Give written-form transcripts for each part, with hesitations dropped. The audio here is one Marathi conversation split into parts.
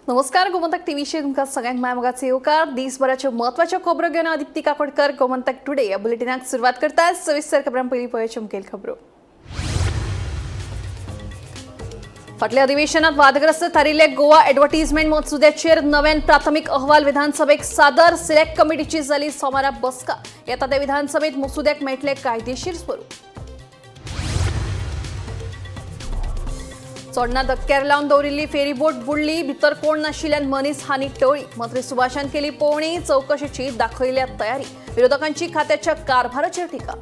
नमस्कार, गोमंतक टीव्हीचे तुमका सगळ्यांक मायमोगाचे येवकार. दिसभराच्यो महत्वाच्यो खबरो घेवन आदित्य काकोडकर गोमंतक टुडे या बुलेटिनाक सुरवात करतात. सविस्तर खबरां पयलीं पळोवया मुखेल खबरो. फाटल्या अधिवेशनात वादग्रस्त थारिल्ले गोवा एडव्हर्टिजमेंट मसुद्याचेर नव्यान प्राथमीक अहवाल विधानसभेक सादर. सिलेक्ट कमिटीची जाली सोमारा बसका. येता ते विधानसभेत मसुद्याक मेळटले कायदेशीर स्वरूप. चोडणा धक्क्यार लावन दवरिल्ली फेरीबोट बुडली. भितर कोण नाशिल्ल्यान मनीस हानी टळ्ळी. मंत्री सुभाषान केली पळोवणी. चौकशेची दाखयल्या तयारी. विरोधकांची खात्याच्या कारभाराचेर टिका.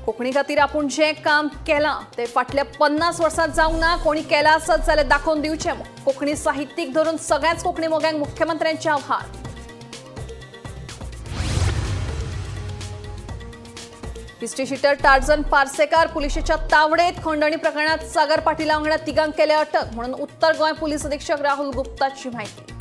कोंकणी खातीर आपूण जें काम केलां तें फाटल्या 50 वर्सांत जावंक ना. कोणी केलां आसत जाल्यार दाखोवन दिवचें. कोंकणी साहित्यीक धरून सगळ्याच कोंकणी मोग्यांक मुख्यमंत्र्यांचें आव्हान. हिस्ट्री शीटर टार्झन पार्सेकार पुलिशेच्या तावडेत. खंडणी प्रकरणात सागर पाटीला वांगडा तिगांक केले अटक म्हणून उत्तर गोंय पुलीस अधीक्षक राहुल गुप्ताची माहिती.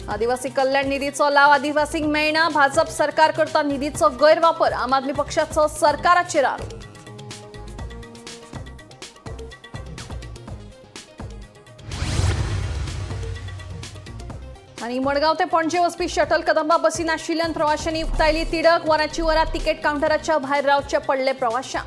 आदिवासी कल्याण निधीचो लाव आदिवासींक मेळना. भाजप सरकार करता निधीचो गैरवापर. आम आदमी पक्षाचो सरकाराचेर आरोप. आणि मडगाव ते पणजे वचपी शटल कदंबा बसी नाशिल्ल्यान प्रवाशांनी उक्तायली तिडक. वरांची वरां तिकेट काउंटराच्या भायर रावचे पडले प्रवाशांक.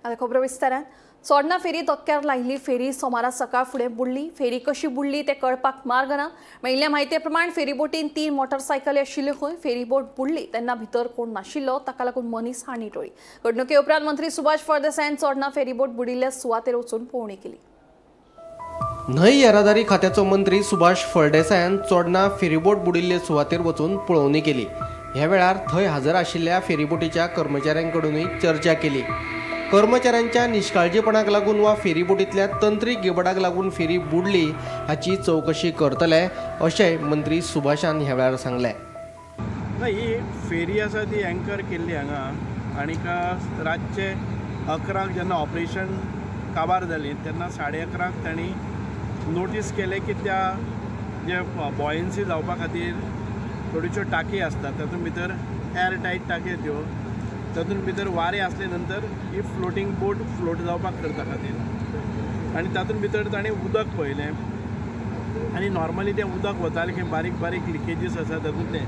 आता खबरो विस्तारान. चोडणा फेरी धक्क्यार लायिल्ली फेरी सोमारा सकाळ फुडें बुडली. फेरी कशी बुडली तें कळपाक मार्ग ना. मेळिल्ल्या म्हायते प्रमाण फेरीबोटीन 3 मोटरसायकली आशिल्ल्यो. खंय फेरीबोट बुडली तेन्ना भितर कोण नाशिल्लो. ताका लागून मनीस हानी टळ्ळी. घडणुके उपरांत मंत्री सुभाष फळदेसायान चोडणा फेरीबोट बुडिल्ल्या सुवातेर वचून पळोवणी केली. न्हंय येरादारी खात्याचो मंत्री सुभाष फळदेसायान चोडणा फेरीबोट बुडिल्ले सुवातेर वचून पळोवणी केली. ह्या वेळार थंय हजर आशिल्ल्या फेरीबोटीच्या कर्मचाऱ्यांकडूनय चर्चा केली. कर्मचाऱ्यांच्या निष्काळजीपणाक लागून वा फेरीबोटींतल्या तंत्रीक गडबडाक लागून फेरी बुडली हाची चौकशी करतले अशें मंत्री सुभाषान ह्या वेळार सांगलें. ही फेरी आसा ती एंकर केल्ली हांगा आनीक रातचे 11 जेन्ना ऑपरेशन काबार जाली तेन्ना 11:30 तांणी नोटीस केलें की त्या जे बॉयन्सी जावपा खातीर थोड्योश्यो टाकी आसतात तातूंत भितर एअर टायट टाकी त्यो तातूंत भितर वारें आसले नंतर ही फ्लोटींग बोट फ्लोट जावपाक करता खातीर आनी तातूंत भितर ताणें उदक पळयलें आनी नॉर्मली तें उदक वतालें की बारीक बारीक लिकेजीस आसा तातूंतले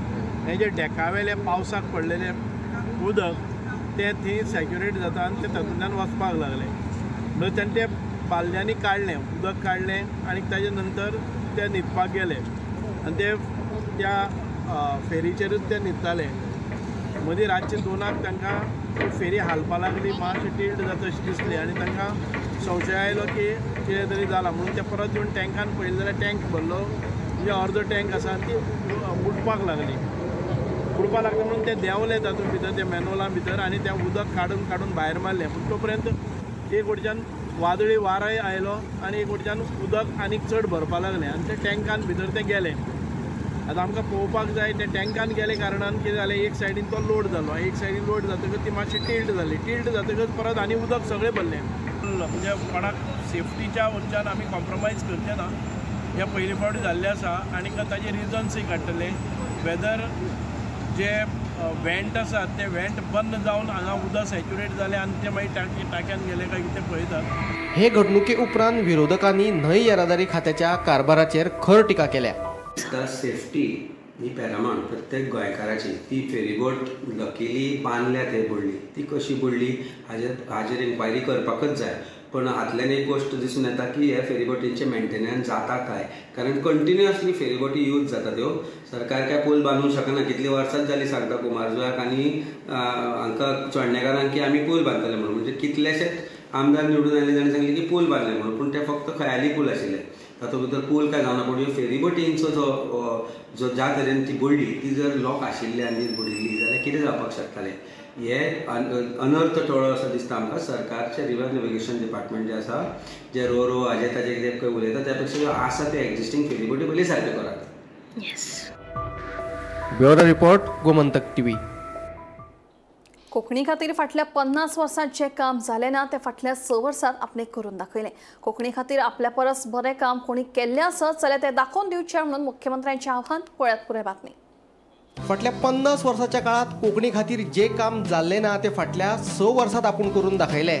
हे जे डेकावेले पावसाक पडलेले उदक तें थंय सॅच्युरेट जाता आनी तें तातूंतल्यान वचपाक लागलें. म्हणून तेणें तें बालद्यांनी काडलें उदक काडलें आनी ताजे नंतर ते न्हिदपाक गेले आनी ते त्या फेरीचेरूच ते न्हिदताले. मदीं रातचे 2:00 तांकां फेरी हालपा लागली. मातशी टिल्ट जाता अशी दिसली आनी तांकां संशय आयलो की कितें तरी जालां म्हणून ते परत येवन टँकान पळयलें जाल्यार टँक भरलो म्हणजे अर्दो टँक आसा ती बुडपाक लागली. बुडपाक लागली म्हणून ते देंवले तातूंत भितर त्या मॅनोला भितर आनी तें उदक काडून काडून भायर मारलें. पूण तोपर्यंत एक वटच्यान वादळी वाराय आयलो आनी एक वटच्यान उदक आनीक चड भरपा लागलें आनी ते टँकान भितर ते गेले. आतां आमकां पळोवपाक जाय ते टँकान गेले कारणान कितें जालें एक सायडीन तो लोड जालो. एक सायडीन लोड जातकच ती मातशी टिल्ट जाली. टिल्ट जातकच परत आनी उदक सगळें भरलें. म्हणजे कोणाक सेफ्टीच्या वरच्यान आमी कॉम्प्रोमायज करचे ना. हे पयलीं फावटी जाल्लें आसा आनीक ताजे रिजन्सूय काडटले. वेदर जे वेंट आसात ते वेंट बंद जावन हांगा उदक सॅच्युरेट जालें आनी ते मागीर टाक्यान गेले काय कितें पळयतात. हे घडणुके उपरांत विरोधकांनी न्हंय येरादारी खात्याच्या कारभाराचेर खर टिका केल्या. सेफ्टी ही पॅरामाउंट प्रत्येक गोंयकाराची. ती फेरीबोट लकीली बांदल्या थंय बुडली. ती कशी बुडली हाजेर इन्क्वायरी करपाकच जाय. पण हातल्यान एक गोष्ट दिसून येता की ह्या फेरीबोटींचे मेंटेनन्स जाता काय, कारण कंटिन्युअसली फेरीबोटी यूज जाता त्यो. सरकार काय पूल बांदूंक शकना. कितली वर्सांच जाली सांगता कुमारजुव्याक आनी हांकां चोडणेकारांक की आमी पूल बांदतले म्हणून. म्हणजे कितलेशेच आमदार निवडून आयले ताणें सांगलें की पूल बांदले म्हणून. पूण ते फक्त खयाली पूल आशिल्ले. तातूंत भितर पूल काय जावना. पूण ह्यो फेरीबोटींचो जो ज्या तरेन ती बुडली ती जर लॉक आशिल्ले आनी बुडिल्ली जाल्यार कितें जावपाक शकतालें. हे अनर्थ टळ्ळो असो दिसता आमकां. सरकारचे रिवर नेविगेशन डिपार्टमेंट जे आसा जे रो हाजे ताजे कितें पळय उलयता त्या पेक्षा ज्यो आसा ते एक्झिस्टींग फेरीबोटी पयलीं सारक्यो करात. Bureau report, Gomantak TV. Konkani खातीर फाटल्या 50 वर्सांत जे काम जालें ना ते फाटल्या 6 वर्सांत आपणे करून दाखयलें। कोंकणी खातीर आपल्या परस बरें काम कोणी केल्लें आसत जाल्यार तें दाखोवन दिवचें म्हणून मुख्यमंत्र्यांचें आव्हान। पळयात पुराय बातमी। फाटल्या 50 वर्साच्या काळात कोंकणी खातीर जे काम जाल्लें ना ते फाटल्या 6 वर्सांत आपूण करून दाखयलें।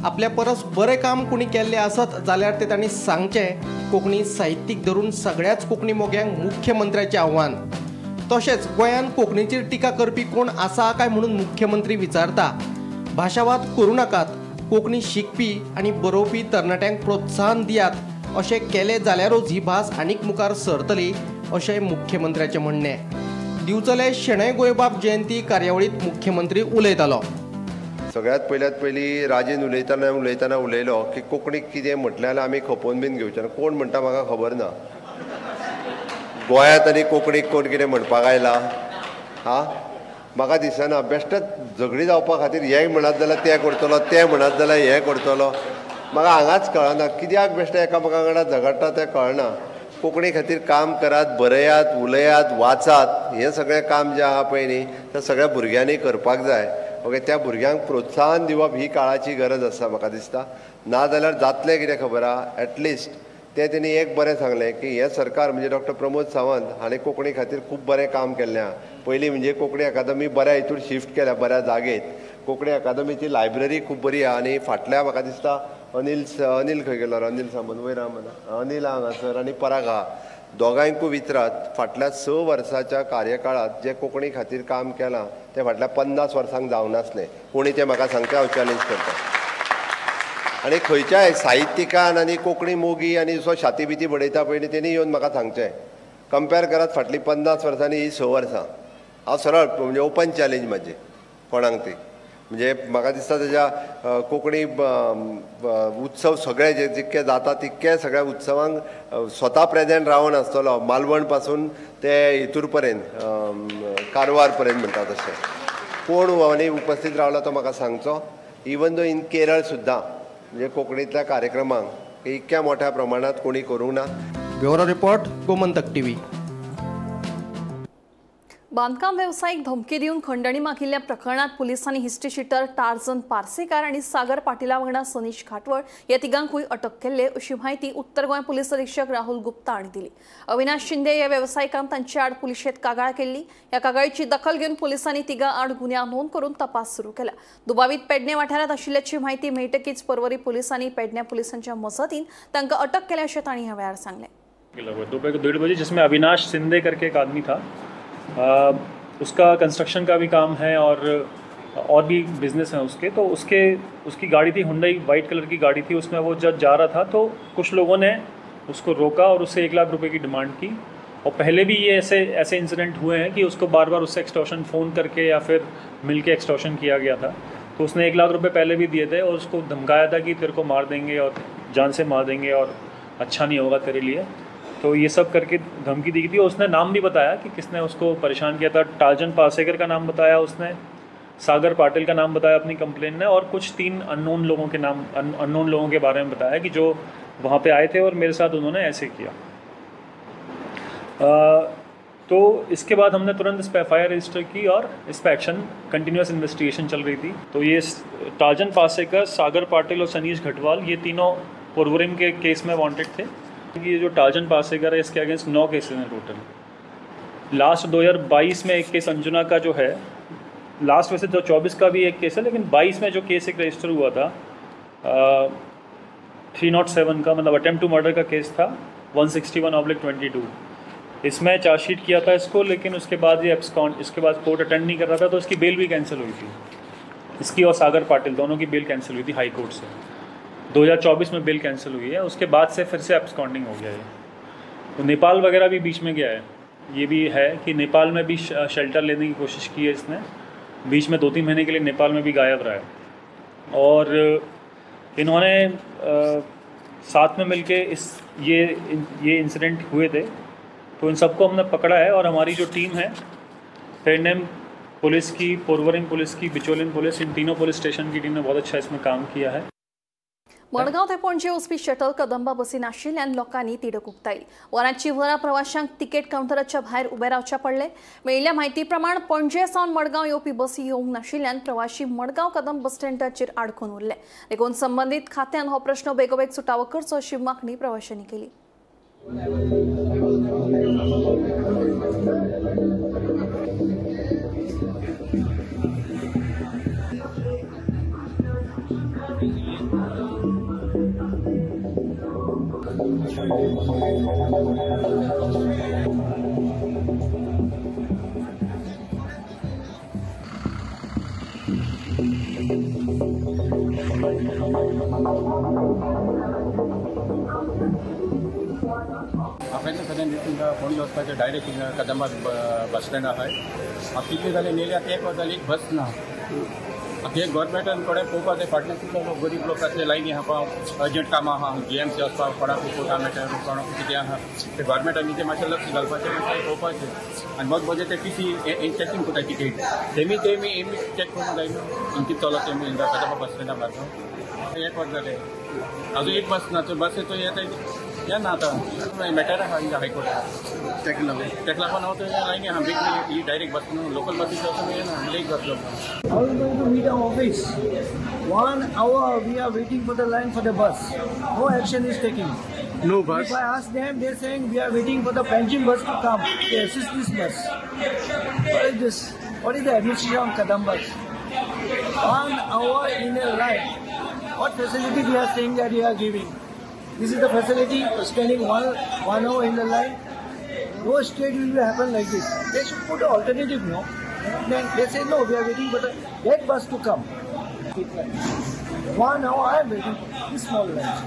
आपल्या परस बरें काम कोणी केल्लें आसत जाल्यार ते तांणी सांगचें। कोंकणी साहित्यीक धरून सगळ्याच कोंकणी मोग्यांक मुख्यमंत्र्याचें आव्हान। तशेंच गोंयांत कोंकणीचेर टिका करपी कोण आसा काय म्हणून मुख्यमंत्री विचारता। भाशावाद करूं नाकात, कोंकणी शिकपी आनी बरोवपी तरणाट्यांक प्रोत्साहन दियात अशें केलें जाल्यारूच ही भास आनीक मुखार सरतली अशें मुख्यमंत्र्याचें म्हणणें। दिवचले शेणै गोंयबाब जयंती कार्यावळींत मुख्यमंत्री उलयतालो। सगळ्यात पयली राजेन उलयतना उलयलो की कोंकणीक कितें म्हटलें जाल्यार आमी खपोवन बीन घेवचें ना। कोण म्हणटा म्हाका खबर ना। गोंयांत आनी कोंकणीक कोण कितें म्हणपाक आयला म्हाका दिसना। बेश्टेच झगडी जावपा खातीर हें म्हणत जाल्यार तें करतलो, तें म्हणत जाल्यार हें करतलो। म्हाका हांगाच कळना कित्याक बेश्टे एकामेका वांगडा झगडटा तें कळना। कोंकणी खातीर काम करात, बरयात, उलयात, वाचात। हें सगळें काम जें आहा पळय न्ही तें सगळ्या भुरग्यांनी करपाक जाय। ओके, त्या भुरग्यांक प्रोत्साहन दिवप ही काळाची गरज आसा म्हाका दिसता। नाजाल्यार जातलें कितें खबर आहा, एटलिस्ट तें तेणी एक बरें सांगलें की हें सरकार म्हणजे डॉक्टर प्रमोद सावंत हाणें कोंकणी खातीर खूब बरें काम केल्लें आहा। पयलीं म्हणजे कोंकणी अकादमी बऱ्या हितूर शिफ्ट केल्या, बऱ्या जागेत। कोंकणी अकादमीची लायब्ररी खूब बरी आहा आनी फाटल्या म्हाका दिसता अनिल खंय गेलो? अनिल सामंत वयर आहा अनिल हांगासर आनी पराग आहा। दोगांयकूय विचारात फाटल्या 6 वर्साच्या कार्यकाळात जें कोंकणी खातीर काम केलां तें फाटल्या 50 वर्सांक जावं नासलें। कोणी तें म्हाका सांगता, हांव चॅलेंज करता। आनी खंयच्याय साहित्यिकान आनी कोंकणी मोगी आनी जो छाती बिती बडयता पळय तेणी येवन म्हाका सांगचें। कंपेर करात फाटलीं 50 वर्सांनी ही 6 वर्सां। हांव सरळ म्हणजे ओपन चॅलेंज म्हाजें कोणाक ती। म्हणजे म्हाका दिसता तेज्या कोंकणी उत्सव सगळे जितके जाता तितके सगळ्या उत्सवांक स्वता प्रेजेंट रावन आसतलो। मालवण पासून ते हितूर पर्यंत कारवार पर्यंत म्हणटा तशें कोण आनी उपस्थित रावला तो म्हाका सांगचो। इवन दो इन केरळ सुद्दां म्हणजे कोंकणींतल्या कार्यक्रमांक इतक्या मोठ्या प्रमाणात कोणी करूंक ना। Bureau report, Gomantak TV. बांदकाम वेवसायीक धमकी दिवन खंडणी मागिल्ल्या प्रकरणात पुलिसांनी हिस्ट्री शीटर टार्झन पार्सेकार आणि सागर पाटीला वांगडा सनीश घाटवळ या तिगांकूय अटक केल्ले अशी माहिती उत्तर गोंय पुलीस अधीक्षक राहुल गुप्ता हांणी दिली। अविनाश शिंदे ह्या वेवसायिकान तांचे आड पुलिशेंत कागाळ केल्ली। ह्या कागाळीची दखल घेवन पुलिसांनी तिगां आड गुन्यांव नोंद करून तपास सुरू केला। दुबावीत पेडणे वाठारांत आशिल्ल्याची माहिती मेळटकीच परवरी पुलिसांनी पेडणे पुलिसांच्या मजतीन तांकां अटक केल्या अशें तांणी ह्या वेळार सांगलें। दोपहर 1:30 बजे जिसमें अविनाश शिंदे करके एक आदमी था, उसका कंस्ट्रक्शन का भी काम है और भी बिजनेस है उसके। तो उसकी गाड़ी थी, हुंडई वाइट कलर की गाड़ी थी। उसमें वो जब जा रहा था तो कुछ लोगों ने उसको रोका और उससे 1 लाख रुपए की डिमांड की। और पहले भी ये ऐसे इंसिडेंट हुए हैं कि उसको बार बार उससे एक्सटॉर्शन फ़ोन करके या फिर मिल के एक्सटॉर्शन किया गया था। तो उसने 1 लाख रुपए पहले भी दिए थे और उसको धमकाया था कि तेरे को मार देंगे और जान से मार देंगे और अच्छा नहीं होगा तेरे लिए। तो ये सब करके धमकी दी गई थी। और उसने नाम भी बताया कि किसने उसको परेशान किया था। टार्जन पार्सेकर का नाम बताया उसने, सागर पाटिल का नाम बताया अपनी कंप्लेन में, और कुछ 3 अननोन लोगों के बारे में बताया कि जो वहाँ पे आए थे और मेरे साथ उन्होंने ऐसे किया। तो इसके बाद हमने तुरंत इस पर FIR रजिस्टर की और इस पर एक्शन कंटिन्यूस इन्वेस्टिगेशन चल रही थी। तो ये टार्जन पार्सेकर, सागर पाटिल और सनीश घटवाल ये तीनों पोरवरिम के केस में वांटेड थे। ये जो टार्जन पार्सेकर है इसके अगेंस्ट 9 केसेस हैं टोटल। लास्ट 2022 में एक केस अंजुना का जो है, लास्ट वैसे तो 24 का भी एक केस है, लेकिन 22 में जो केस एक रजिस्टर हुआ था 307 का, मतलब अटेम्प्ट टू मर्डर का केस था 161/22। इसमें चार्जशीट किया था इसको, लेकिन उसके बाद ये इसके बाद कोर्ट अटेंड नहीं कर रहा था तो इसकी बेल भी कैंसिल हुई थी। इसकी और सागर पाटिल दोनों की बेल कैंसिल हुई थी हाई कोर्ट से। 2024 में बेल कैंसिल हुई है, उसके बाद से फिर से एब्सकॉन्डिंग हो गया है। तो नेपाल वगैरह भी बीच में गया है। ये भी है कि नेपाल में भी शेल्टर लेने की कोशिश की है इसने, बीच में 2-3 महीने के लिए नेपाल में भी गायब रहा है। और इन्होंने साथ में मिलके ये इंसिडेंट हुए थे। तो इन सबको हमने पकड़ा है और हमारी जो टीम है पेडनेम पुलिस की, पोरवरिम पुलिस की, बिचोलिन पुलिस, इन तीनों पुलिस स्टेशन की टीम ने बहुत अच्छा इसमें काम किया है। मडगाव ते पणजे वचपी शटल कदंबा बसी नाशिल्ल्यान लोकांनी तिडक उक्तायली। वरांची वरां प्रवाशांक तिकेट कावंटराच्या भायर उबे रावचे पडले। मेळिल्ल्या म्हायती प्रमाण पणजे सावन मडगाव येवपी बसी येवंक नाशिल्ल्यान प्रवाशी मडगाव कदंब बस स्टँडाचेर आडकून उरले। देखून संबंदीत खात्यान हो प्रश्न बेगोबेग सुटावो करचो अशी मागणी प्रवाशांनी केली। आपल्याला सगळ्यांनी फोन वचपाचें डायरेक्ट कदंबा बस स्टँड आहाय। हांव कितले जाले नेली आतां 1 वर जाली बस ना। हे गव्हर्मेंटान कडेन पळोवपाक जाय। फाटले सुद्दां लोक गरीब लोक आसले लायनी आहा पळय अर्जंट कामां आहा GMC वचपाक कोणाक कोटा मेळटा कोणाक कितें आहा ते गव्हर्मेंटान तें मातशें लक्ष घालपाचें मातशें पळोवपाचें आनी मग म्हणजे ते TC चॅकींग कोता टिकेट तेमी चॅक करूंक जाय न्हू कितें चलो तेमी कदंबा बस स्टँडा भायर 1 वर जालें अजून एक बस ना बस येतो येता ना आतां मॅटर आहा हायकोर्टान तेका लागून हांव थंय लायनी आहा बिग ही डायरेक्ट बस लोकल बसीचो वचून येना लेट जातलो। How are we going to meet our office? 1 hour we are waiting for the line for the bus. No action is taking. No bus. If I ask them, they're saying we are waiting for the pension bus to come to assist this bus. What is this? What is the administration of Kadambas? 1 hour in a line. What facility they are saying that they are giving? This is the facility standing one hour in the line. No state will happen like this. They should put an alternative, no? Then they say no, we are waiting for that bus to come. 1 hour I am waiting for this small line.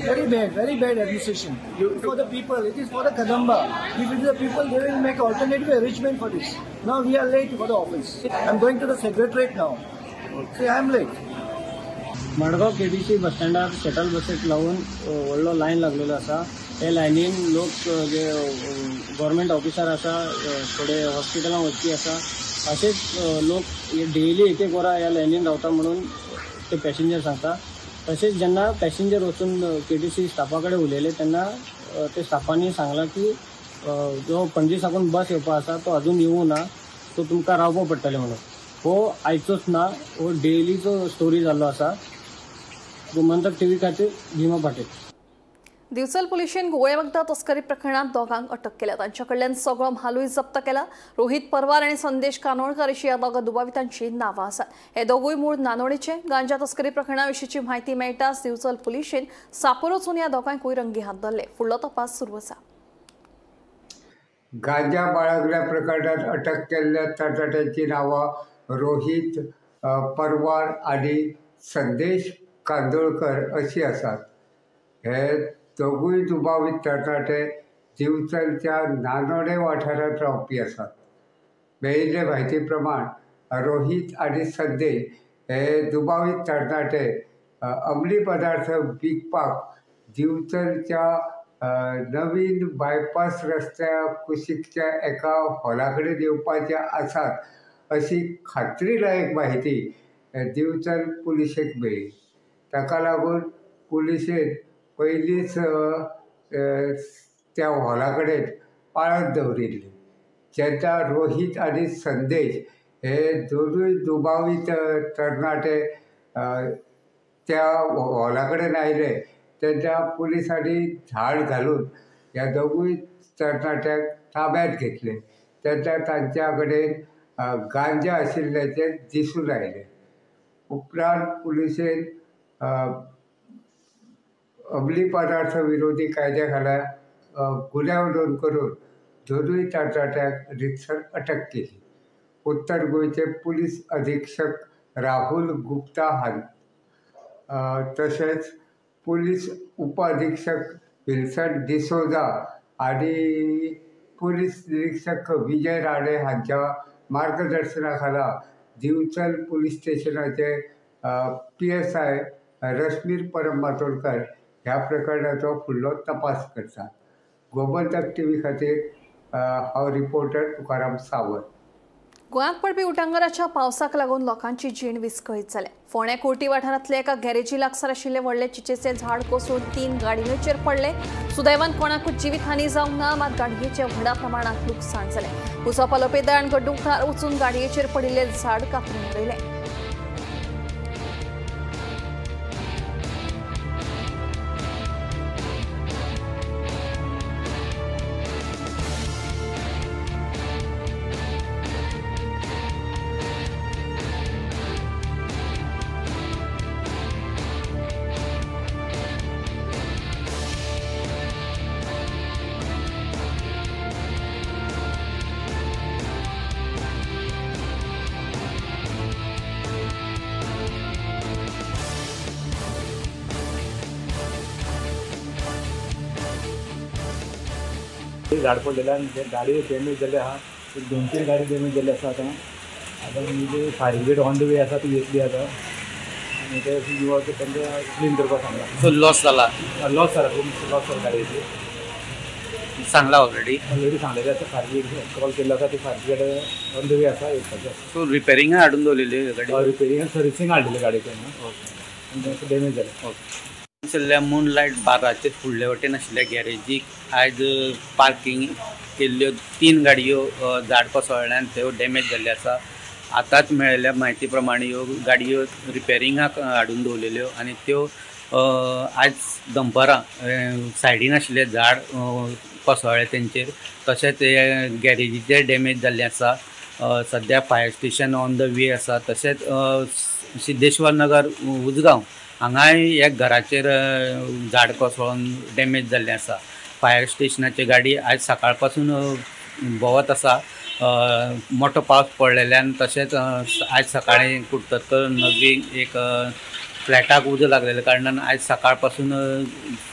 Very bad administration. For the people, it is for the Kadamba. If it is the people, they will make alternative arrangement for this. Now we are late for the office. I am going to the secretariat now. Say I am late. Madgaon KDC bus स्टँडार शटल बसेक लागून व्हडलो लायन लागलेलो आसा। हे लायनीन लोक जे गव्हर्मेंट ऑफिसर आसा थोडे हॉस्पिटलांत वचपी आसा अशेच लोक डेली 1-1 वरां ह्या लायनीन रावता म्हणून ते पॅसेंजर सांगता। तशेंच जेन्ना पॅसेंजर वचून KDC स्टाफा कडेन उलयले तेन्ना ते स्टाफांनी सांगलां की जो पणजे साकून बस येवपा आसा तो अजून येवूं ना सो तुमकां रावपा पडटलें म्हणून। हो आयचोच ना हो डेलीचो स्टोरी जाल्लो आसा। गोमंतक TV खातीर भीमा पाटील। दिवचल पुलिशेन गोळे वखदां तस्करी प्रकरणात दोगांक अटक केल्या। तांच्या कडल्यान सगळो म्हालूय जप्त केला। रोहित परवार आणि संदेश कानोळकर अशी ह्या दोगा दुबावितांची नांवां आसात। हे दोगूय मूळ नानोडेचे। गांजा तस्करी प्रकरणा विशींची म्हायती मेळटाच दिवचल पुलिशेन सापोर वचून ह्या दोगांकूय रंगी हात धरले। फुडलो तपास सुरू आसा। गांजा बाळगल्या प्रकरणात अटक केलेल्या तरणाट्यांची नांवां रोहित परवार आणि संदेश कांदोळकर अशी आसात। हे दोगूय दुबावित तरणाटे दिवचलच्या नानोडे वाठारांत रावपी आसात। मेळिल्ले म्हायती प्रमाण रोहित आणि संदेश हे दुबावित तरणाटे अंमली पदार्थ विकपाक दिवचलच्या नवीन बायपास रस्त्या कुशीकच्या एका हॉला कडेन येवपाचे आसात अशी खात्रीलायक म्हायती दिवचल पुलिशेक मेळ्ळी। ताका लागून पुलिशेन पयलींच त्या हॉला कडेन पाळत दवरिल्ली। जेन्ना रोहित आनी संदेश हे दोनूय दुबावित तरणाटे त्या हॉला कडेन आयले तेन्ना पुलिसांनी झाड घालून ह्या दोगूय तरणाट्यांक ताब्यांत घेतले। तेन्ना तांच्या कडेन गांजा आशिल्ल्याचे दिसून आयले। उपरांत पुलिशेन अंमली पदार्थ विरोधी कायद्या खाला गुन्यांव नोंद करून दोनूय तरणाट्यांक रितसर अटक केली। उत्तर गोंयचे पुलीस अधीक्षक राहुल गुप्ता हांणी तशेंच पुलीस उप अधीक्षक विल्सन डिसोजा आणि पुलीस निरीक्षक विजय राणे हांच्या मार्गदर्शना खाला दिवचल पुलीस स्टेशनाचे PSI रश्मीर परमातोडकर ह्या प्रकरणाचो फुडलो तपास करतात। गोमंतक TV खातीर हांव रिपोर्टर तुकाराम सावंत। गोंयांत पडपी उटंगराच्या पावसाक लागून लोकांची जीण विस्कळीत जाल्या। फोंड्या कोर्टी वाठारांतले एका गॅरेजी लागसार आशिल्ले व्हडले चिचेचे झाड कोसळून 3 गाडयांचेर पडले। सुदैवान कोणाकूच जिवीतहानी जावंक ना, मात गाडयेचें व्हडा प्रमाणात लुकसाण जालें। उजो लोपे दळण गड्डूकार वचून गाडयेचेर पडिल्ले झाड कातरून उडयलें। झाड पडलेल्यान गाडी डॅमेज जाल्ली आहा, 2-3 गाडी डॅमेज जाल्ली आसा। आतां म्हणजे fire brigade on the way आसा, ती येतली आतां आनी ते तांकां क्लीन करपाक सांगला। सो लॉस जाला लॉस जाला गाडयेची सांगला ऑलरेडी सांगलेलें आसा। फायर ब्रिगेड कॉल केल्लो आसा, ती fire brigade on the way आसा येवपाचें। सो रिपेरिंग हाडून दवरलेली गाडी? रिपेरिंग सर्विसींग हाडलेली गाडयेची आनी डॅमेज जालें। ओके। मूनलायट बाराचे फुडले वटेन आशिल्ल्या गॅरेजीक आयज पार्किंग केल्ल्यो 3 गाडयो झाड कोसळ्ळ्यान त्यो डॅमेज जाल्ले आसा। आतांच मेळिल्ल्या म्हायती प्रमाणे ह्यो गाडयो रिपेरिंगाक हाडून दवरलेल्यो आनी त्यो आयज दनपारां सायडीन आशिल्ले झाड कोसळ्ळे तेंचेर, तशेंच गॅरेजीचे डॅमेज जाल्ले आसा। सद्या fire station on the way आसा। तशेंच सिद्धेश्वर नगर उजगांव हांगाय एक घराचेर झाड कोसळून डॅमेज जाल्लें आसा। फायर स्टेशनाची गाडी आयज सकाळ पासून भोंवत आसा। मोठो पावस पडलेल्यान तशेंच आयज सकाळीं कुडतरकर नगरी एक फ्लॅटाक उजो लागलेल्या कारणान आयज सकाळ पासून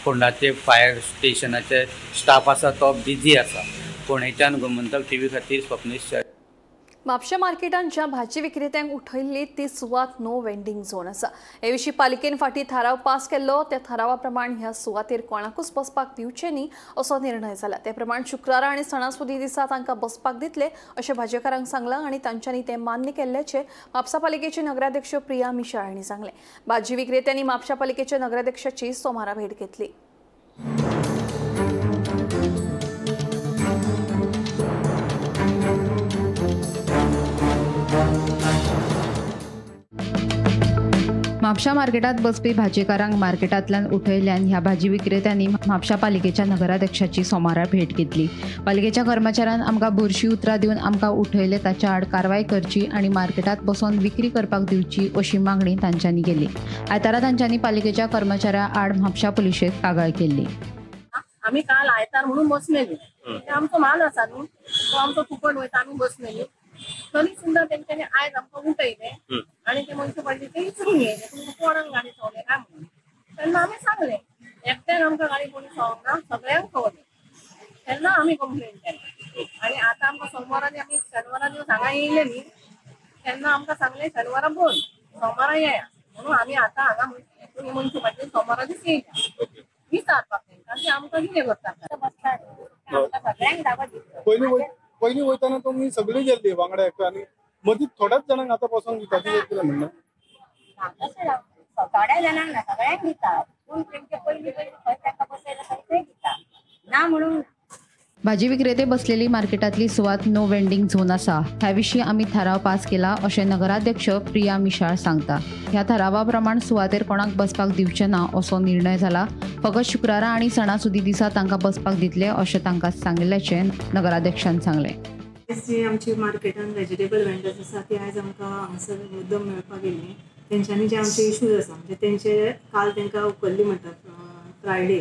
फोंडाचे फायर स्टेशनाचे स्टाफ आसा तो बिजी आसा। फोंडेच्यान गोमंतक टीव्ही खातीर स्वप्नीश। म्हापशा मार्केटांत ज्या भाजी विक्रेत्यांक उठयल्ली ती सुवात नो वेंडिंग झोन आसा। हे विशीं पालिकेन फाटीं थाराव पास केल्लो। त्या थारावा प्रमाण ह्या सुवातेर कोणाकूच बसपाक दिवचे न्ही असो निर्णय जाला। ते प्रमाण शुक्रारा आनी सणासुदी दिसा तांकां बसपाक दितले अशें भाजीकारांक सांगलां आनी तांच्यांनी तें मान्य केल्ल्याचें म्हापसा पालिकेचे नगराध्यक्ष प्रिया मिशाळ हांणी सांगलें। भाजी विक्रेत्यांनी म्हापशा पालिकेच्या नगराध्यक्षाची सोमारा भेट घेतली। म्हापशा मार्केटात बसपी भाजीकारांक मार्केटांतल्यान उठयल्ल्यान ह्या भाजी विक्रेत्यांनी म्हापशा पालिकेच्या नगराध्यक्षाची सोमारा भेट घेतली। पालिकेच्या कर्मचाऱ्यान आमकां बुरशी उतरां दिवन आमकां उठयले ताच्या आड कारवाय करची आनी मार्केटांत बसोन विक्री करपाक दिवची अशी मागणी तांच्यांनी केली। आयतारा तांच्यांनी पालिकेच्या कर्मचाऱ्या आड म्हापशा पुलिशेक कागाळ केल्ली। आम्ही काल आयतार म्हणून बसलेली, आमचो माल आसा न्हू, तो आमचो फुकट वयता, आमी बसलेली। तरी सुद्दां तेंच्यांनी आयज आमकां उठयले आनी ते मनशां पडले ते विचारून येयले तुमकां कोणाक गाडी चोवले काय म्हणून। तेन्ना आमी सांगलें एकट्याक आमकां गाडी कोणी चोवंक ना, सगळ्यांक चोवले। तेन्ना आमी कंप्लेन केली आनी आतां आमकां सोमवारांनी आमी शेनवारा दिवस हांगा येयले न्ही, तेन्ना आमकां सांगलें शेनवारा बंद, सोमारा येया म्हणून आमी आतां हांगा तुमी मनशां पडले सोमारा दीस येयल्या विचारपाक तेंकां की आमकां कितें करता आमकां सगळ्यांक दावा दिता। पयलीं वयताना तुमी सगळीं गेल्ली वांगडा एकटो आनी मदीं थोड्याच जाणांक आतां पासून दिता कितें म्हणणें? थोड्या जाणांक ना, सगळ्यांक दिता, पूण तेंचे पयलीं खंय तांकां बसयला खंय थंय दिता ना म्हणून। भाजी विक्रेते बसलेली मार्केटांतली सुवात नो वेंडिंग झोन आसा। ह्या विशीं आमी थाराव पास केला अशें नगराध्यक्ष प्रिया मिशाळ सांगता। ह्या थारावा प्रमाण सुवातेर कोणाक बसपाक दिवचे ना असो निर्णय जाला। फकत शुक्रारा आनी सणासुदी दिसा तांकां बसपाक दितले अशें तांकां सांगिल्ल्याचें नगराध्यक्षान सांगलें। जी आमची मार्केटान वेजिटेबल वेंडर्स आसा ती आयज आमकां हांगासर मुद्दम मेळपाक येयल्ली। तेंच्यांनी जे आमचे इश्यूज आसा म्हणजे तेंचे काल तेंकां उखल्ली म्हणटात फ्रायडे,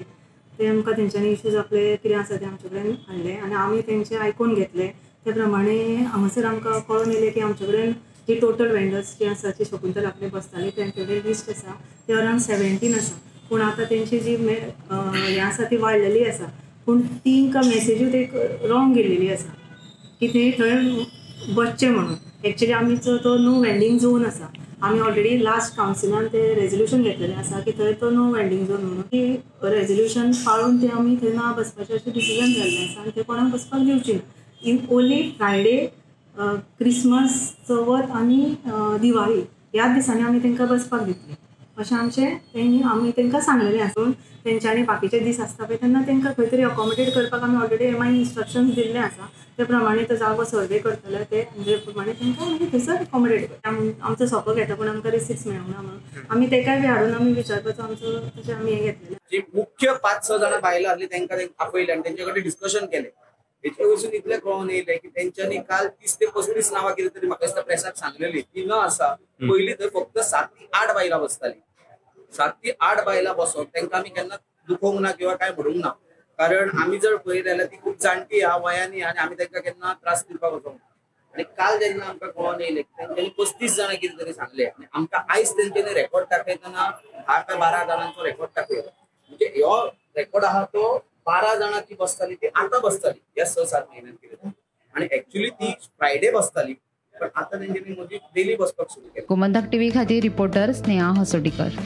ते आमकां तेंच्यांनी इश्यूज आपले कितें आसा ते आमचे कडेन हाडले आनी आमी तेंचे आयकून घेतले। ते प्रमाणे हांगासर आमकां कळून येयलें की आमचे कडेन जी टोटल वेंडर्स जी आसा ती शकुंतल आपले बसताली तेंचे कडेन लिस्ट आसा ते अरावंड 17 आसा। पूण आतां तेंची जी हें आसा ती वाडलेली आसा, पूण तिंका मेसेजूच एक रॉंग गेल्लेली आसा की ते थंय बसचें म्हणून। एक्चुअली आमीचो तो नो वेंडिंग झोन आसा। आमी ऑलरेडी लास्ट कावन्सिलान ते रेजोल्युशन घेतलेलें आसा की थंय तो नो वेंडिंग झोन म्हणून की रेजोल्युशन पाळून ते आमी थंय ना बसपाचें अशें डिसिजन जाल्लें आसा आनी ते कोणाक बसपाक दिवची ना। In only Friday Christmas, Chavath आनी दिवाळी ह्याच दिसांनी आमी तांकां बसपाक दितली अशें आमी तांकां सांगलेलें आसून तेंच्यांनी बाकीचे दीस आसता पळय तेन्ना तांकां खंय तरी अकोमोडेट करपाक आमी ऑलरेडी एमाय इन्स्ट्रक्शन्स दिल्ले आसा ते प्रमाणे तो जागो सर्वे करतले ते प्रमाणे तांकां मागीर थंयसर अकोमोडेट करता आमचो सोंपो घेता पूण आमकां रिसिट्स मेळूंक ना म्हणून आमी तेकाय बी हाडून आमी विचारपाचो आमचो तशें आमी हें घेतलेलें. जी मुख्य 5-6 जाणां बायलां आसली तांकां आपयले आनी तेंचे कडेन डिस्कशन केलें. हेचे वयसून इतलें कळून येयलें की तेंच्यांनी काल 30 ते 35 नांवां कितें तरी म्हाका दिसता प्रेसाक सांगलेली ती न आसा. पयलीं थंय फक्त 7 ते 8 बायलां बसतालीं. 7 ते 8 बायलां बसोन तांकां आमी केन्ना दुखोवंक ना किंवा काय म्हणूंक ना कारण आमी जर पळयत जाल्यार ती खूब जाणटी आहा वयांनी आनी आमी तांकां केन्ना त्रास दिवपाक वचोंक ना. आनी काल जेन्ना आमकां कळोन येयलें तेंच्यांनी 35 जाणां कितें तरी सांगलें आनी आमकां आयज तेंच्यांनी रेकॉर्ड दाखयतना 10 ते 12 जाणांचो रेकॉर्ड दाखयलो. म्हणजे हो रेकॉर्ड आहा तो 12 जाणां ती बसताली ती आतां बसताली ह्या 6-7 म्हयन्यांत कितें आनी एक्चुअली ती फ्रायडे बसताली पण आतां तेंच्यांनी मदीं डेली बसपाक सुरू केलें. गोमंतक टीव्ही खातीर रिपोर्टर स्नेहा हसोटीकर.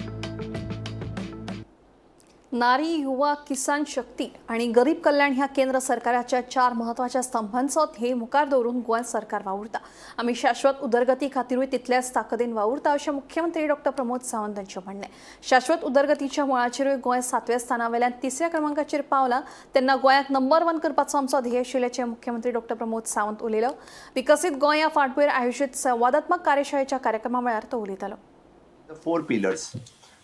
नारी, युवा, किसान शक्ती आणि गरीब कल्याण ह्या केंद्र सरकाराच्या 4 महत्वाच्या स्तंभांचो ध्येय मुखार दवरून गोंय सरकार वावुरता. आमी शाश्वत उदरगती खातीरूय तितल्याच ताकदीन वावुरता अशें मुख्यमंत्री डॉ. प्रमोद सावंत हांचें म्हणणें. शाश्वत उदरगतीच्या मुळाचेरूय गोंय 7व्या स्थानावेल्यान 3ऱ्या क्रमांकाचेर पावला तेन्ना गोंयाक नंबर 1 करपाचो आमचो ध्येय आशिल्ल्याचें मुख्यमंत्री डॉ. प्रमोद सावंत उलयलो. विकसीत गोंय ह्या फाटभुंयेर आयोजीत संवादात्मक कार्यशाळेच्या कार्यक्रमा वेळार तो उलयतालो. 4 पिलर्स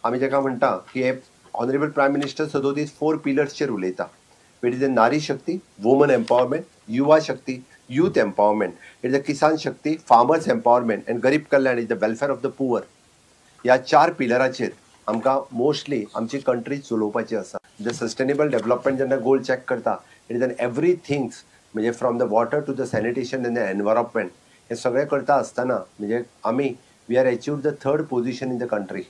आमी जेका म्हणटा की Honorable Prime Minister सदोदीस 4 पिलर्सचेर उलयता. इट इज द नारी शक्ती, वुमन एम्पावरमेंट, युवा शक्ती, youth empowerment, it is the Kisan Shakti, farmers empowerment and गरीब कल्याण is the welfare of the poor. ह्या 4 पिलराचेर आमकां मोस्टली आमची कंट्री चलोवपाची आसा. द सस्टेनेबल डेव्हलपमेंट जेन्ना गोल चॅक करता it is an every things म्हणजे from the water to the sanitation and the environment हे सगळें करता आसतना म्हणजे आमी we are achieved the 3rd position in the country.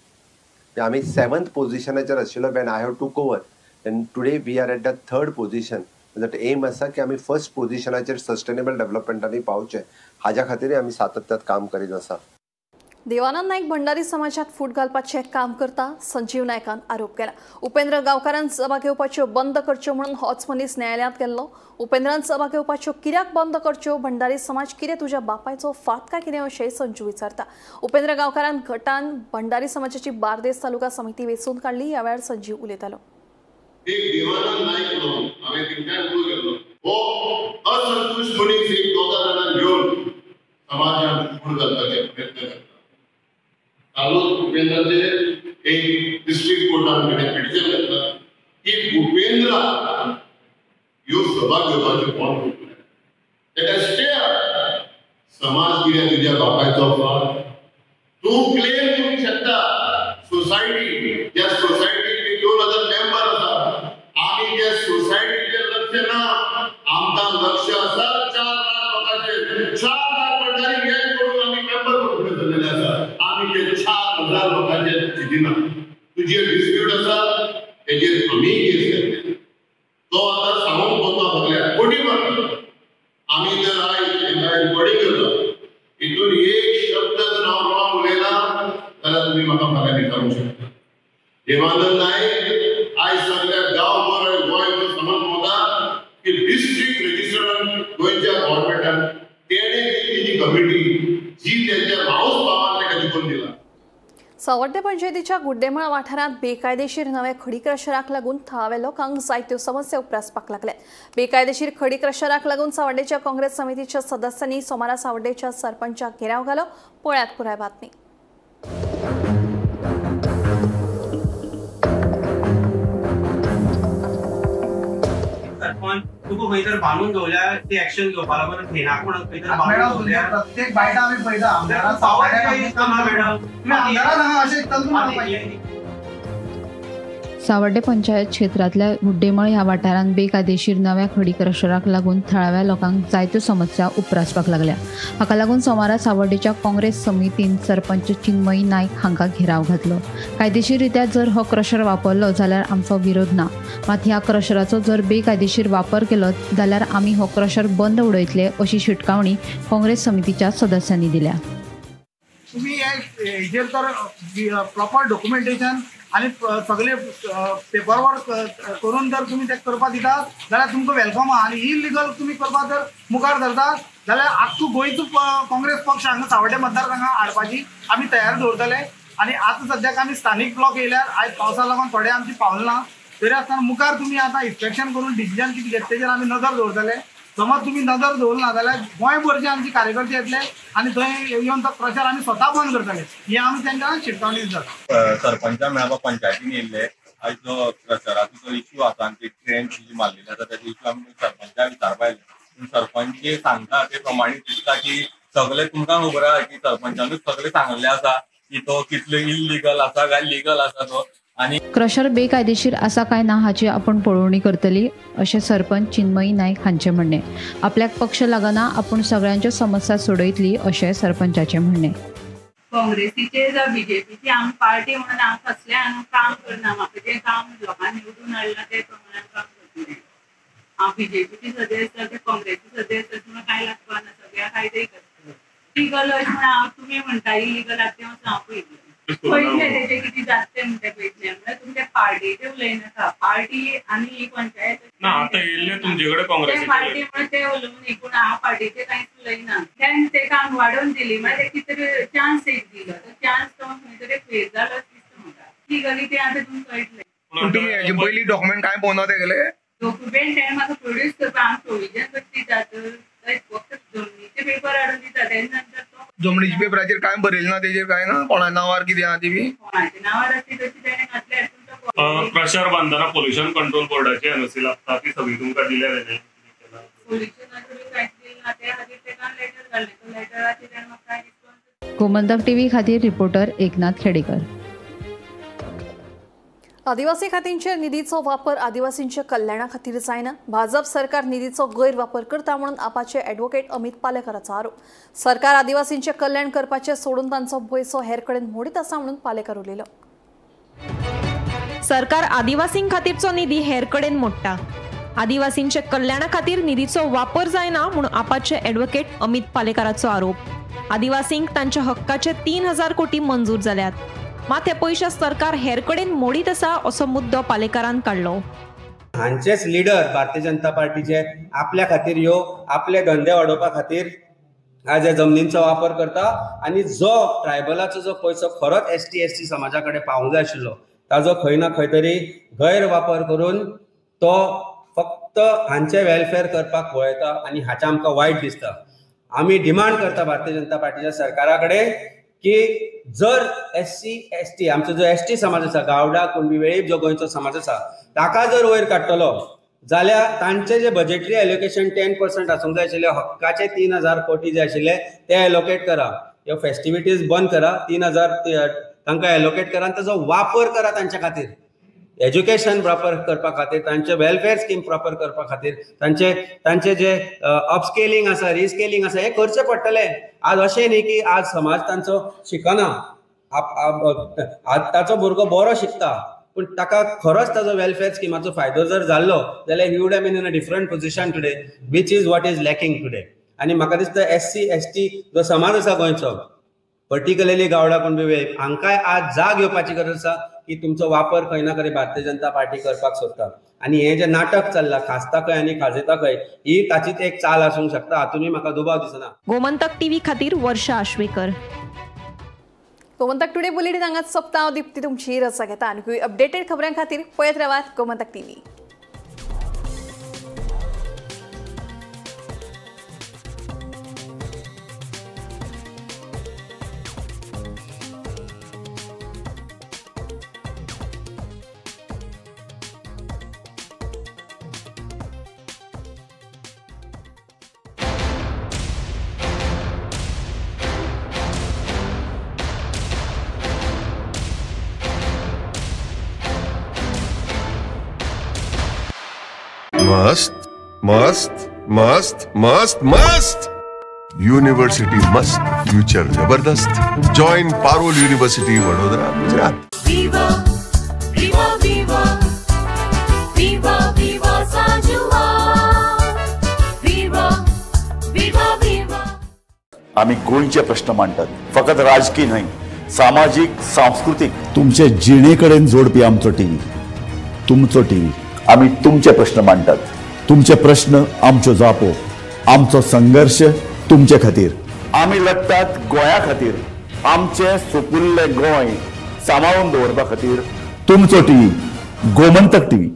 आमी 7th पोझिशनाचेर आशिल्लो when I have took over then today we are at the 3rd position. That aim आसा की आमी 1st पोझिशनाचेर सस्टेनेबल डेव्हलपमेंटांनी पावचे हाज्या खातीर आमी सातत्यात काम करीत आसा. देवानंद नायक भंडारी समाजात फूट घालपाचें काम करता संजीव नायकान आरोप केला. उपेंद्र गांवकारान सभा घेवपाच्यो बंद करच्यो म्हणून होच मनीस न्यायालयांत गेल्लो. उपेंद्रान सभा घेवपाच्यो कित्याक बंद करच्यो, भंडारी समाज कितें तुज्या बापायचो फात काय कितें अशेंय संजू विचारता. उपेंद्र गांवकारान गटान भंडारी समाजाची बार्देस तालुका समिती वेंचून काडली. ह्या वेळार संजीव उलयतालो. एक देवानंद नायक म्हणून हांवें तेंकां उलो केल्लो हो असंतुष्ट मनीस एक 2 जाणांक घेवन समाजात फूट घालपाचे प्रयत्न करता. कालूच उपेंद्राचेर एक डिस्ट्रिक्ट कोर्टान पिटिशन घातला की उपेंद्र ह्यो सभा घेवपाच्यो बंद करतले. तेका स्टे समाज कितें तुज्या बापायचो फाट तूं क्लेम करूंक शकता. सोसायटी ज्या सोसायटीचे 2000 मेंबर आसा आनी त्या सोसायटीचेर लक्ष ना आमकां लक्ष आसा 4 लाख लोकांचेर. 4 लाख भंडारी गॅंग करून आमी मेंबर करून धरलेले आसा. आमी ते 4000 लोकांचेर चिंतिना. तुजेर डिस्प्यूट आसा तेजेर आमी केस घेतले. तो आतां सांगूंक वता सगळ्या कोटी मारता. आमी जर आयज रिकॉर्डिंग करता हितून एक शब्द जर हांव रॉंग उलयला जाल्यार तुमी म्हाका फाल्यां विचारूंक शकता. देवानंद नायक आयज सगळ्या गांवभर गोंयभर समज वता की डिस्ट्रिक्ट रजिस्ट्रारान गोंयच्या गव्हर्नमेंटान तेणे तेजी कमिटी जी तेच्या मावस भावान तेका जिखून दिला. सावड्डे पंचायतीच्या गुड्डेमळ वाठारांत बेकायदेशीर नवे खडी क्रशराक लागून थळाव्या लोकांक जायत्यो समस्या उपरासपाक लागल्यात. बेकायदेशीर खडी क्रशराक लागून सावड्डेच्या काँग्रेस समितीच्या सदस्यांनी सोमारा सावड्डेच्या सरपंचाक घेराव घालो. पळयात पुराय बातमी. तुका खंय तर बांदून दवरल्यार ती एक्शन घेवपा लागून फेनाक म्हणून खंय तर बांदून दवरल्यार प्रत्येक बायटा आमी पळयता आमदारान सावड्डे पंचायत क्षेत्रातल्या गुड्डेमळ ह्या वाठारांत बेकायदेशीर नव्या खडी क्रशराक लागून थळाव्या लोकांक जायत्यो समस्या उपरासपाक लागल्या. हाका लागून सोमारा सावड्डेच्या काँग्रेस समितीन सरपंच चिन्मयी नायक हांका घेराव घातलो. कायदेशीर रित्या जर हो क्रशर वापरलो जाल्यार आमचो विरोध ना, मात ह्या क्रशराचो जर बेकायदेशीर वापर केलो जाल्यार आमी हो क्रशर बंद उडयतले अशी शिटकावणी काँग्रेस समितीच्या सदस्यांनी दिल्या. तुम्ही हेजेर तर प्रॉपर डॉक्युमेंटेशन आणि सगळे पेपर वर्क करून जर तुम्ही ते करपाक दिता जाल्यार तुमकां वेलकम आहा. आणि इलिगल तुम्ही करपाक जर मुखार धरता जाल्यार आख्खो गोंयचो काँग्रेस पक्ष हांगा सावड्डे मतदारसंघात हाडपाची आमी तयार दवरतले. आणि आता सद्याक आमी स्थानीक ब्लॉक येयल्यार आयज पावसा लागून थोडे आमची पावले ना. तरी आसतना मुखार तुम्ही आता इन्स्पेक्शन करून डिसिजन कितें घेता तेजेर आमी नजर दवरतले. समज तुम्ही नजर दवरना जाल्यार गोंयभरचे आमचे कार्यकर्ते येतले आणि थंय येवन तो प्रचार आमी स्वता बंद करतले. ही आमी तांकां शिटकावणी दितात. सरपंचा मेळपा पंचायतीन येयल्ले आयज जो प्रचाराचो जो इश्यू आसा आनी ती ट्रेन जी मारलेली आसा तेजो इश्यू आमी सरपंचाक विचारपा येयले. सरपंच सांगता ते प्रमाणे दिसता की सगळे तुमकां खबर आसा की सरपंचानूच सगळे सांगले आसा की तो कितलो इल्लीगल आसा काय लिगल आसा तो. आणि क्रशर बेकायदेशीर आसा काय ना हाची आपण पळोवणी करतली अशें सरपंच चिन्मयी नायक हांचें म्हणणें. आपल्याक पक्ष लागना आपूण सगळ्यांच्यो समस्या सोडयतली अशें सरपंचाचें म्हणणें. काँग्रेसीचे जावं बीजेपीची आमी पार्टी म्हणून हांव कसलें हांगा काम करना. म्हाका जें काम लोकांनी निवडून हाडलां ते प्रमाणे काम करतलें. हांव बीजेपीची सदस्य ते काँग्रेसी सदस्य तुमकां कांय लागपाना. सगळ्या कायदे करता. लिगल अशें म्हण हांव तुमी म्हणटा इलिगल आसा तें हांव पळयतलें. पयले तेजे कितें जाता म्हणटा पळयतलें म्हळ्यार तुमच्या पार्टीचे उलयनाका. पार्टी आनी ही पंचायत ना आता येयल्ले तुमचे कडेन काँग्रेसीचे पार्टी म्हणून ते उलोवन पूण हांव पार्टीचे कांयच उलयना. तेन्ना तेका हांव वाडोवन दिली म्हळ्यार ते कितें तरी चान्स एक दिलो. तो चान्स तो खंय तरी फेल जालो दिसता म्हाका. लिगली तें आतां तुमकां कळटलें. पूण तुमी हेजे पयलीं डॉक्युमेंट कांय पळोवना तेगेले डॉक्युमेंट तेणें म्हाका प्रोड्यूस करपाक हांव प्रोविजन कशें दितात फक्त जमनीचे पेपर हाडून दिता. तेन्ना नंतर तो जमनीच्या पेपराचेर कांय बरयलें ना तेजेर कांय ना. कोणा नांवार कितें आहा ती बी कोणाच्या नांवार आसा तशी तेणें घातल्यार क्रशर बांदना पोल्युशन कंट्रोल बोर्डाची एनओसी लागता ती सगळी तुमकां दिल्या तेणे. पोल्युशनाचो कांयच दिलें ना. त्या खातीर तेका लेटर घाल्लें. तो लेटराचेर तेणें म्हाका कांय रिस्पॉन्स. गोमंतक टीव्ही खातीर रिपोर्टर एकनाथ खेडेकर. आदिवासी खात्यांच्या निधीचो वापर आदिवासींच्या कल्याणा खातीर जायना. भाजप सरकार निधीचो गैरवापर करता म्हणून आपाचे ॲडव्होकेट अमित पालेकरांचो आरोप. सरकार आदिवासींचे कल्याण करपाचे सोडून तांचो पैसो हेर कडेन मोडीत आसा म्हणून पालेकर उलयलो. सरकार आदिवासीं खातीरचो निधी हेर कडेन मोडटा. आदिवासींचे कल्याणा खातीर निधीचो वापर जायना म्हणून आपाचे ॲडव्होकेट अमित पालेकरांचो आरोप. आदिवासींक तांच्या हक्काचे 3000 कोटी मंजूर जाल्यात. मात हे पयशे सरकार हेर कडेन मोडीत आसा असो मुद्दो पालेकरान काडलो. हांचेच लिडर भारतीय जनता पार्टीचे आपल्या खातीर ह्यो आपले धंदे वाडोवपा खातीर आज ह्या जमनींचो वापर करता. आणि जो ट्रायबलाचो जो पयसो खरोच ST समाजा कडेन पावूंक जाय आशिल्लो ताजो खंय ना खंय तरी गैरवापर करून तो फक्त हांचे वेलफेअर करपाक पळयता. आणि हाचें आमकां वायट दिसता. आमी डिमांड करता भारतीय जनता पार्टीच्या सरकारा कडेन की जर SC ST आमचो जो ST समाज आसा गावडा कुणबी वेळीप जो गोंयचो समाज आसा ताका जर वयर काडटलो जाल्यार तांचे जे बजेटरी एलोकेशन 10% आसूंक जाय आशिल्ले हक्काचे 3000 कोटी जे आशिल्ले ते एलोकेट करा. ह्यो फेस्टिविटीज बंद करा. 3000 तांकां एलोकेट करा. ताजो वापर करा तांच्या खातीर. एज्युकेशन प्रॉपर करपा खातीर तांचे वेलफेअर स्कीम प्रॉपर करपा खातीर तांचे जे अपस्केलिंग आसा रिस्केलिंग आसा हे करचें पडटलें. आज अशें न्ही की आज समाज तांचो शिकना. ताचो भुरगो बरो शिकता पूण ताका खरोच ताजो वेलफेअर स्किमाचो फायदो जर जाल्लो जाल्यार he would have been in a different position today which is what is lacking today. आनी म्हाका दिसता SC ST जो समाज आसा गोंयचो पर्टिक्युलरली गावडा कुणबी वेळीप हांकांय आज जाग येवपाची गरज आसा की तुमचो वापर खंय ना खंय भारतीय जनता पार्टी करपाक सोदता. आणि हे जे नाटक चल्लां खासता खंय आनी खाजेता खंय ही ताचीच एक चाल आसूंक शकता. हातूनय म्हाका दुबाव दिसना. गोमंतक टीव्ही खातीर वर्षा आश्वेकर. गोमंतक टुडे बुलेटिन हांगाच सोंपता. हांव दिप्ती तुमची रजा घेता. आनी अपडेटेड खबरां खातीर पळयत रावात गोमंतक टीव्ही. मस्त मस्त मस्त मस्त मस्त यूनिवर्सिटी मस्त फ्यूचर जबरदस्त. Join Parul university Vadodara Gujarat. विवा विवा विवा विवा विवा साजुवा विवा विवा विवा. आम्ही गोंयचे प्रश्न मांडटात. फकत राजकीय न्हय सामाजिक सांस्कृतिक तुमचे जिणेकडेन जोडपी आमचो टीव्ही, तुमचो टीव्ही. आम्ही तुमचे प्रश्न मांडतात, तुमचे प्रश्न आमच्यो जापो, आमचो संघर्ष तुमचे खातीर. आम्ही लढतात गोंया खातीर, आमचे सोपुल्ले गोंय सांबाळून दवरपा खातीर. तुमचो टीव्ही, गोमंतक टीव्ही.